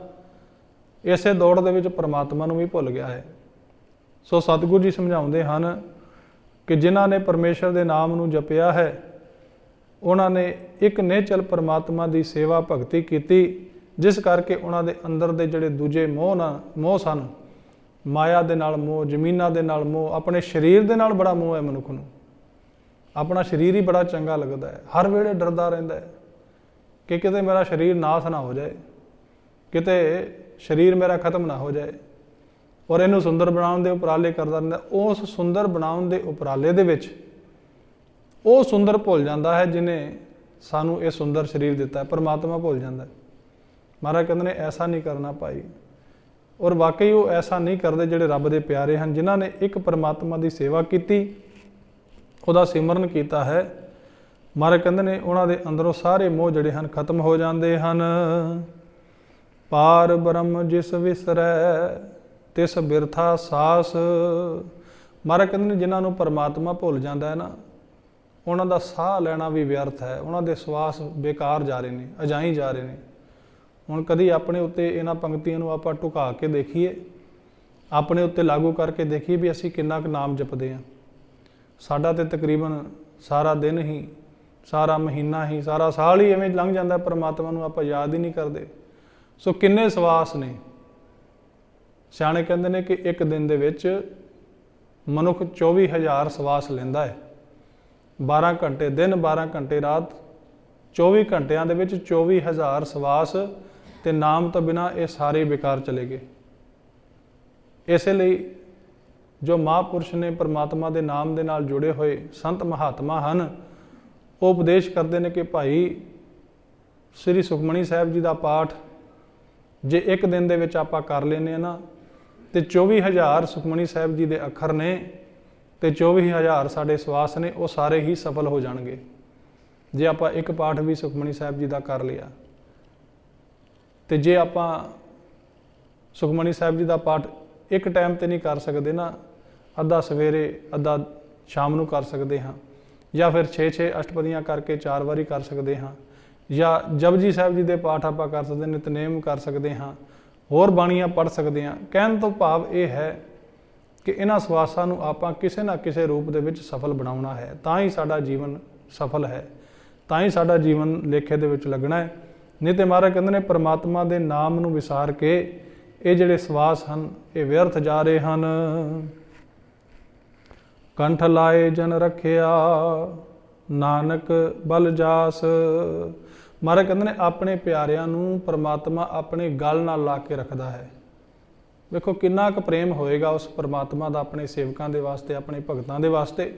ਇਸੇ ਦੌੜ ਦੇ ਵਿੱਚ ਪਰਮਾਤਮਾ ਨੂੰ ਵੀ ਭੁੱਲ ਗਿਆ ਹੈ। ਸੋ ਸਤਿਗੁਰੂ ਜੀ ਸਮਝਾਉਂਦੇ ਹਨ ਕਿ ਜਿਨ੍ਹਾਂ ਨੇ ਪਰਮੇਸ਼ਰ ਦੇ ਨਾਮ ਨੂੰ ਜਪਿਆ ਹੈ, ਉਹਨਾਂ ਨੇ ਇੱਕ ਨਿਹਚਲ ਪਰਮਾਤਮਾ ਦੀ ਸੇਵਾ ਭਗਤੀ ਕੀਤੀ, ਜਿਸ ਕਰਕੇ ਉਹਨਾਂ ਦੇ ਅੰਦਰ ਦੇ ਜਿਹੜੇ ਦੂਜੇ ਮੋਹ ਸਨ, ਮਾਇਆ ਦੇ ਨਾਲ ਮੋਹ, ਜ਼ਮੀਨਾਂ ਦੇ ਨਾਲ ਮੋਹ, ਆਪਣੇ ਸਰੀਰ ਦੇ ਨਾਲ ਬੜਾ ਮੋਹ ਹੈ ਮਨੁੱਖ ਨੂੰ। ਆਪਣਾ ਸਰੀਰ ਹੀ ਬੜਾ ਚੰਗਾ ਲੱਗਦਾ ਹੈ, ਹਰ ਵੇਲੇ ਡਰਦਾ ਰਹਿੰਦਾ ਹੈ ਕਿ ਕਿਤੇ ਮੇਰਾ ਸਰੀਰ ਨਾਸ ਨਾ ਹੋ ਜਾਏ, ਕਿਤੇ ਸਰੀਰ ਮੇਰਾ ਖਤਮ ਨਾ ਹੋ ਜਾਏ, ਔਰ ਇਹਨੂੰ ਸੁੰਦਰ ਬਣਾਉਣ ਦੇ ਉਪਰਾਲੇ ਕਰਦਾ ਰਹਿੰਦਾ। ਉਸ ਸੁੰਦਰ ਬਣਾਉਣ ਦੇ ਉਪਰਾਲੇ ਦੇ ਵਿੱਚ ਉਹ ਸੁੰਦਰ ਭੁੱਲ ਜਾਂਦਾ ਹੈ ਜਿਹਨੇ ਸਾਨੂੰ ਇਹ ਸੁੰਦਰ ਸਰੀਰ ਦਿੱਤਾ ਹੈ, ਪਰਮਾਤਮਾ ਭੁੱਲ ਜਾਂਦਾ ਹੈ। ਮਹਾਰਾਜ ਕਹਿੰਦੇ ਨੇ ਐਸਾ ਨਹੀਂ ਕਰਨਾ ਭਾਈ। ਔਰ ਵਾਕਈ ਉਹ ਐਸਾ ਨਹੀਂ ਕਰਦੇ ਜਿਹੜੇ ਰੱਬ ਦੇ ਪਿਆਰੇ ਹਨ, ਜਿਨ੍ਹਾਂ ਨੇ ਇੱਕ ਪਰਮਾਤਮਾ ਦੀ ਸੇਵਾ ਕੀਤੀ, ਉਹਦਾ ਸਿਮਰਨ ਕੀਤਾ ਹੈ। ਮਹਾਰਾਜ ਕਹਿੰਦੇ ਨੇ ਉਹਨਾਂ ਦੇ ਅੰਦਰੋਂ ਸਾਰੇ ਮੋਹ ਜਿਹੜੇ ਹਨ ਖਤਮ ਹੋ ਜਾਂਦੇ ਹਨ। ਪਾਰ ਬ੍ਰਹਮ ਜਿਸ ਵਿਸਰੈ ਤਿਸ ਬਿਰਥਾ ਸਾਸ। ਮਹਾਰਾਜ ਕਹਿੰਦੇ ਨੇ ਜਿਨ੍ਹਾਂ ਨੂੰ ਪਰਮਾਤਮਾ ਭੁੱਲ ਜਾਂਦਾ ਹੈ ਨਾ, ਉਹਨਾਂ ਦਾ ਸਾਹ ਲੈਣਾ ਵੀ ਵਿਅਰਥ ਹੈ, ਉਹਨਾਂ ਦੇ ਸਵਾਸ ਬੇਕਾਰ ਜਾ ਰਹੇ ਨੇ, ਅਜਾਈ ਜਾ ਰਹੇ ਨੇ। ਹੁਣ ਕਦੀ ਆਪਣੇ ਉੱਤੇ ਇਹਨਾਂ ਪੰਕਤੀਆਂ ਨੂੰ ਆਪਾਂ ਢੁਕਾ ਕੇ ਦੇਖੀਏ, ਆਪਣੇ ਉੱਤੇ ਲਾਗੂ ਕਰਕੇ ਦੇਖੀਏ ਵੀ ਅਸੀਂ ਕਿੰਨਾ ਕੁ ਨਾਮ ਜਪਦੇ ਹਾਂ। ਸਾਡਾ ਤੇ ਤਕਰੀਬਨ ਸਾਰਾ ਦਿਨ ਹੀ, ਸਾਰਾ ਮਹੀਨਾ ਹੀ, ਸਾਰਾ ਸਾਲ ਹੀ ਐਵੇਂ ਲੰਘ ਜਾਂਦਾ, ਪਰਮਾਤਮਾ ਨੂੰ ਆਪਾਂ ਯਾਦ ਹੀ ਨਹੀਂ ਕਰਦੇ। ਸੋ ਕਿੰਨੇ ਸਵਾਸ ਨੇ। ਸਿਆਣੇ ਕਹਿੰਦੇ ਨੇ ਕਿ ਇੱਕ ਦਿਨ ਦੇ ਵਿੱਚ ਮਨੁੱਖ 24,000 ਸਵਾਸ ਲੈਂਦਾ ਹੈ। 12 ਘੰਟੇ ਦਿਨ, 12 ਘੰਟੇ ਰਾਤ, 24 ਘੰਟਿਆਂ ਦੇ ਵਿੱਚ 24,000 ਸਵਾਸ, ਤੇ ਨਾਮ ਤੋਂ ਬਿਨਾਂ ਇਹ ਸਾਰੇ ਬੇਕਾਰ ਚਲੇ ਗਏ। ਇਸੇ ਲਈ ਜੋ ਮਹਾਂਪੁਰਸ਼ ਨੇ ਪਰਮਾਤਮਾ ਦੇ ਨਾਮ ਦੇ ਨਾਲ ਜੁੜੇ ਹੋਏ ਸੰਤ ਮਹਾਤਮਾ ਹਨ, ਉਹ ਉਪਦੇਸ਼ ਕਰਦੇ ਨੇ ਕਿ ਭਾਈ ਸ੍ਰੀ ਸੁਖਮਨੀ ਸਾਹਿਬ ਜੀ ਦਾ ਪਾਠ ਜੇ ਇੱਕ ਦਿਨ ਦੇ ਵਿੱਚ ਆਪਾਂ ਕਰ ਲੈਂਦੇ ਹਾਂ ਨਾ, ਤੇ 24,000 ਸੁਖਮਨੀ ਸਾਹਿਬ ਜੀ ਦੇ ਅੱਖਰ ਨੇ ਤੇ 24,000 ਸਾਡੇ ਸਵਾਸ ਨੇ, ਉਹ ਸਾਰੇ ਹੀ ਸਫਲ ਹੋ ਜਾਣਗੇ ਜੇ ਆਪਾਂ ਇੱਕ ਪਾਠ ਵੀ ਸੁਖਮਨੀ ਸਾਹਿਬ ਜੀ ਦਾ ਕਰ ਲਿਆ। ਤੇ ਜੇ ਆਪਾਂ ਸੁਖਮਨੀ ਸਾਹਿਬ ਜੀ ਦਾ ਪਾਠ ਇੱਕ ਟਾਈਮ ਤੇ ਨਹੀਂ ਕਰ ਸਕਦੇ ਨਾ, ਅੱਧਾ ਸਵੇਰੇ ਅੱਧਾ ਸ਼ਾਮ ਨੂੰ ਕਰ ਸਕਦੇ ਹਾਂ, ਜਾਂ ਫਿਰ 6 ਅਸ਼ਟਪਦੀਆਂ ਕਰਕੇ 4 ਵਾਰੀ ਕਰ ਸਕਦੇ ਹਾਂ, ਜਾਂ ਜਪਜੀ ਸਾਹਿਬ ਜੀ ਦੇ ਪਾਠ ਆਪਾਂ ਕਰ ਸਕਦੇ, ਨਿਤਨੇਮ ਕਰ ਸਕਦੇ ਹਾਂ, ਹੋਰ ਬਾਣੀਆਂ ਪੜ੍ਹ ਸਕਦੇ ਹਾਂ। ਕਹਿਣ ਤੋਂ ਭਾਵ ਇਹ ਹੈ ਕਿ ਇਹਨਾਂ ਸਵਾਸਾਂ ਨੂੰ ਆਪਾਂ ਕਿਸੇ ਨਾ ਕਿਸੇ ਰੂਪ ਦੇ ਵਿੱਚ ਸਫਲ ਬਣਾਉਣਾ ਹੈ, ਤਾਂ ਹੀ ਸਾਡਾ ਜੀਵਨ ਸਫਲ ਹੈ, ਤਾਂ ਹੀ ਸਾਡਾ ਜੀਵਨ ਲੇਖੇ ਦੇ ਵਿੱਚ ਲੱਗਣਾ ਹੈ। ਨਹੀਂ ਤੇ ਮਹਾਰਾਜ ਕਹਿੰਦੇ ਨੇ ਪਰਮਾਤਮਾ ਦੇ ਨਾਮ ਨੂੰ ਵਿਸਾਰ ਕੇ ਇਹ ਜਿਹੜੇ ਸਵਾਸ ਹਨ ਇਹ ਵਿਅਰਥ ਜਾ ਰਹੇ ਹਨ। ਕੰਠ ਲਾਏ ਜਨ ਰੱਖਿਆ ਨਾਨਕ ਬਲ ਜਾਸ। ਮਹਾਰਾਜ ਕਹਿੰਦੇ ਨੇ ਆਪਣੇ ਪਿਆਰਿਆਂ ਨੂੰ ਪਰਮਾਤਮਾ ਆਪਣੇ ਗਲ ਨਾਲ ਲਾ ਕੇ ਰੱਖਦਾ ਹੈ। ਵੇਖੋ ਕਿੰਨਾ ਕੁ ਪ੍ਰੇਮ ਹੋਏਗਾ ਉਸ ਪਰਮਾਤਮਾ ਦਾ ਆਪਣੇ ਸੇਵਕਾਂ ਦੇ ਵਾਸਤੇ, ਆਪਣੇ ਭਗਤਾਂ ਦੇ ਵਾਸਤੇ,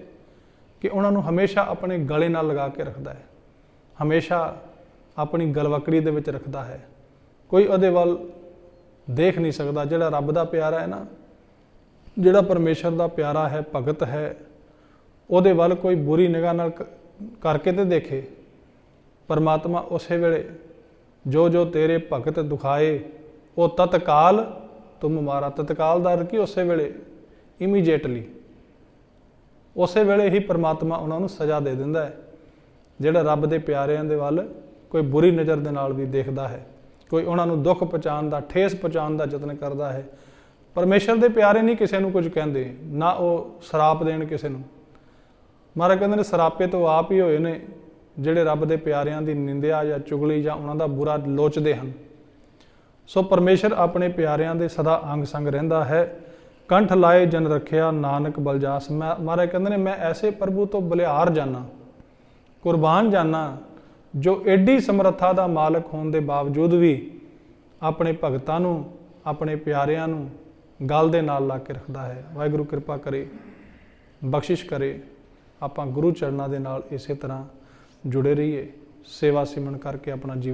ਕਿ ਉਹਨਾਂ ਨੂੰ ਹਮੇਸ਼ਾ ਆਪਣੇ ਗਲੇ ਨਾਲ ਲਗਾ ਕੇ ਰੱਖਦਾ ਹੈ, ਹਮੇਸ਼ਾ ਆਪਣੀ ਗਲਵਕੜੀ ਦੇ ਵਿੱਚ ਰੱਖਦਾ ਹੈ। ਕੋਈ ਉਹਦੇ ਵੱਲ ਦੇਖ ਨਹੀਂ ਸਕਦਾ। ਜਿਹੜਾ ਰੱਬ ਦਾ ਪਿਆਰਾ ਹੈ ਨਾ, ਜਿਹੜਾ ਪਰਮੇਸ਼ਰ ਦਾ ਪਿਆਰਾ ਹੈ, ਭਗਤ ਹੈ, ਉਹਦੇ ਵੱਲ ਕੋਈ ਬੁਰੀ ਨਿਗਾਹ ਨਾਲ ਕਰਕੇ ਤੇ ਦੇਖੇ, ਪਰਮਾਤਮਾ ਉਸੇ ਵੇਲੇ ਜੋ ਜੋ ਤੇਰੇ ਭਗਤ ਦੁਖਾਏ ਉਹ ਤਤਕਾਲ ਤੁਮ ਮਾਰਾ। ਤਤਕਾਲ ਦਾ ਅਰਥ ਕੀ? ਉਸੇ ਵੇਲੇ, ਇਮੀਡੀਏਟਲੀ, ਉਸੇ ਵੇਲੇ ਹੀ ਪਰਮਾਤਮਾ ਉਹਨਾਂ ਨੂੰ ਸਜ਼ਾ ਦੇ ਦਿੰਦਾ ਹੈ। ਜਿਹੜਾ ਰੱਬ ਦੇ ਪਿਆਰਿਆਂ ਦੇ ਵੱਲ ਕੋਈ ਬੁਰੀ ਨਜ਼ਰ ਦੇ ਨਾਲ ਵੀ ਦੇਖਦਾ ਹੈ, ਕੋਈ ਉਹਨਾਂ ਨੂੰ ਦੁੱਖ ਪਹੁੰਚਾਉਣ ਦਾ, ਠੇਸ ਪਹੁੰਚਾਉਣ ਦਾ ਯਤਨ ਕਰਦਾ ਹੈ। ਪਰਮੇਸ਼ਰ ਦੇ ਪਿਆਰੇ ਨਹੀਂ ਕਿਸੇ ਨੂੰ ਕੁਝ ਕਹਿੰਦੇ, ਨਾ ਉਹ ਸਰਾਪ ਦੇਣ ਕਿਸੇ ਨੂੰ। ਮਹਾਰਾਜ ਕਹਿੰਦੇ ਨੇ ਸਰਾਪੇ ਤੋਂ ਆਪ ਹੀ ਹੋਏ ਨੇ ਜਿਹੜੇ ਰੱਬ ਦੇ ਪਿਆਰਿਆਂ ਦੀ ਨਿੰਦਿਆ ਜਾਂ ਚੁਗਲੀ ਜਾਂ ਉਹਨਾਂ ਦਾ ਬੁਰਾ ਲੋਚਦੇ ਹਨ। ਸੋ ਪਰਮੇਸ਼ਰ ਆਪਣੇ ਪਿਆਰਿਆਂ ਦੇ ਸਦਾ ਅੰਗ ਸੰਗ ਰਹਿੰਦਾ ਹੈ। ਕੰਠ ਲਾਏ ਜਨ ਰੱਖਿਆ ਨਾਨਕ ਬਲਜਾਸ। ਮਹਾਰਾਜ ਕਹਿੰਦੇ ਨੇ ਮੈਂ ਐਸੇ ਪ੍ਰਭੂ ਤੋਂ ਬਲਿਹਾਰ ਜਾਨਾ, ਕੁਰਬਾਨ ਜਾਨਾ, ਜੋ ਐਡੀ ਸਮਰੱਥਾ ਦਾ ਮਾਲਕ ਹੋਣ ਦੇ ਬਾਵਜੂਦ ਵੀ ਆਪਣੇ ਭਗਤਾਂ ਨੂੰ, ਆਪਣੇ ਪਿਆਰਿਆਂ ਨੂੰ ਗਲ ਦੇ ਨਾਲ ਲਾ ਕੇ ਰੱਖਦਾ ਹੈ। ਵਾਹਿਗੁਰੂ ਕਿਰਪਾ ਕਰੇ, ਬਖਸ਼ਿਸ਼ ਕਰੇ, ਆਪਾਂ ਗੁਰੂ ਚਰਨਾਂ ਦੇ ਨਾਲ ਇਸੇ ਤਰ੍ਹਾਂ ਜੁੜੇ ਰਹੀਏ, ਸੇਵਾ ਸਿਮਰਨ ਕਰਕੇ ਆਪਣਾ ਜੀਵਨ